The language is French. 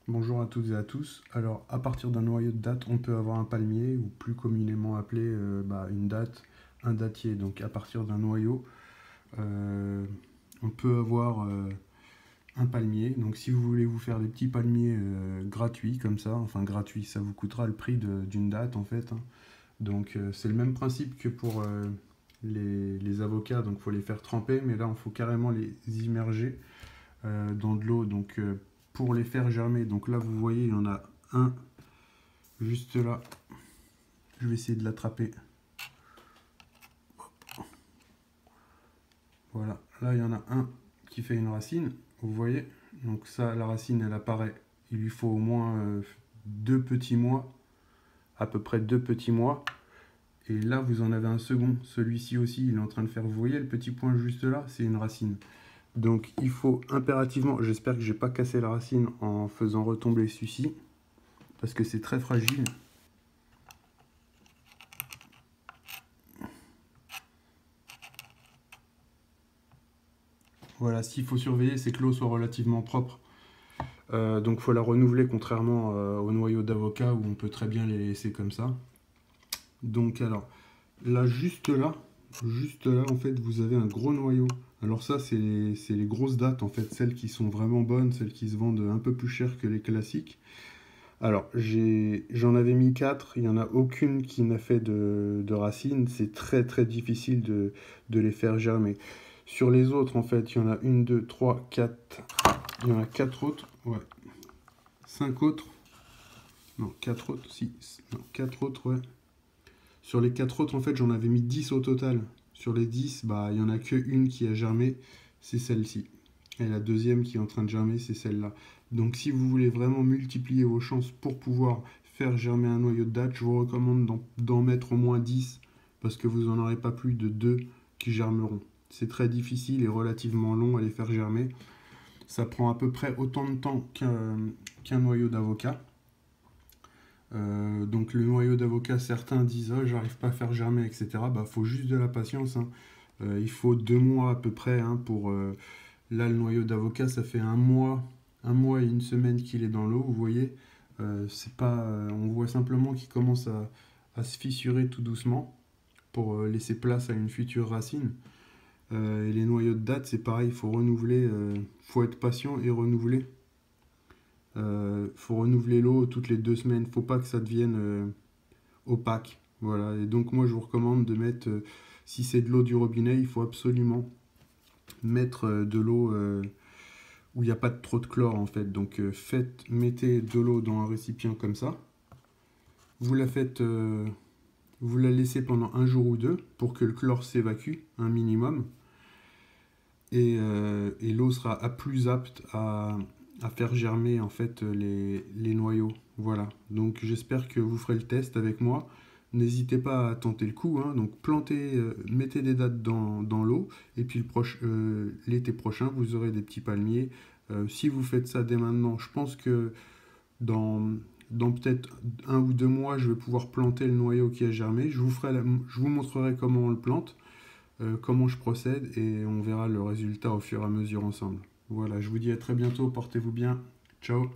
Bonjour à toutes et à tous. Alors, à partir d'un noyau de date, on peut avoir un palmier, ou plus communément appelé une date, un dattier. Donc, à partir d'un noyau, euh, on peut avoir un palmier. Donc, si vous voulez vous faire des petits palmiers gratuits, comme ça, enfin gratuits, ça vous coûtera le prix d'une date en fait, hein. Donc, c'est le même principe que pour les avocats. Donc, il faut les faire tremper, mais là, il faut carrément les immerger dans de l'eau. Donc, pour les faire germer, donc là, vous voyez, il y en a un juste là. Je vais essayer de l'attraper. Voilà, là, il y en a un qui fait une racine. Vous voyez, donc ça, la racine, elle apparaît. Il lui faut au moins 2 petits mois, à peu près 2 petits mois. Et là, vous en avez un second. Celui-ci aussi, il est en train de faire. Vous voyez le petit point juste là, c'est une racine. Donc il faut impérativement, j'espère que je n'ai pas cassé la racine en faisant retomber celui-ci, parce que c'est très fragile. Voilà, ce qu'il faut surveiller, c'est que l'eau soit relativement propre. Donc il faut la renouveler, contrairement aux noyaux d'avocat où on peut très bien les laisser comme ça. Donc alors, là, juste là, en fait, vous avez un gros noyau. Alors ça, c'est les grosses dates, en fait, celles qui sont vraiment bonnes, celles qui se vendent un peu plus cher que les classiques. Alors, j'en avais mis 4, il n'y en a aucune qui n'a fait de racines. C'est très très difficile de les faire germer. Sur les autres, en fait, il y en a une, deux, trois, quatre. Il y en a 4 autres, ouais. 5 autres. Non, 4 autres, si. Non, 4 autres, ouais. Sur les 4 autres, en fait, j'en avais mis 10 au total. Sur les 10, bah, il n'y en a qu'une qui a germé, c'est celle-ci. Et la deuxième qui est en train de germer, c'est celle-là. Donc si vous voulez vraiment multiplier vos chances pour pouvoir faire germer un noyau de date, je vous recommande d'en mettre au moins 10, parce que vous n'en aurez pas plus de 2 qui germeront. C'est très difficile et relativement long à les faire germer. Ça prend à peu près autant de temps qu'un noyau d'avocat. Donc le noyau d'avocat, certains disent oh, j'arrive pas à faire germer, etc. Bah faut juste de la patience, hein. Il faut 2 mois à peu près, hein, pour là le noyau d'avocat ça fait un mois et une semaine qu'il est dans l'eau, vous voyez. C'est pas, on voit simplement qu'il commence à se fissurer tout doucement pour laisser place à une future racine. Et les noyaux de date c'est pareil, il faut renouveler, faut être patient et renouveler. Faut renouveler l'eau toutes les 2 semaines. Faut pas que ça devienne opaque. Voilà. Et donc moi je vous recommande de mettre, si c'est de l'eau du robinet, il faut absolument mettre de l'eau où il n'y a pas trop de chlore en fait. Donc mettez de l'eau dans un récipient comme ça. Vous la faites, vous la laissez pendant un jour ou deux pour que le chlore s'évacue un minimum. Et l'eau sera plus apte à faire germer en fait les noyaux. Voilà, donc j'espère que vous ferez le test avec moi. N'hésitez pas à tenter le coup, hein. Donc plantez, mettez des dattes dans l'eau, et puis l'été prochain, vous aurez des petits palmiers. Si vous faites ça dès maintenant, je pense que dans, dans peut-être 1 ou 2 mois, je vais pouvoir planter le noyau qui a germé. Je vous montrerai comment on le plante, comment je procède, et on verra le résultat au fur et à mesure ensemble. Voilà, je vous dis à très bientôt, portez-vous bien, ciao.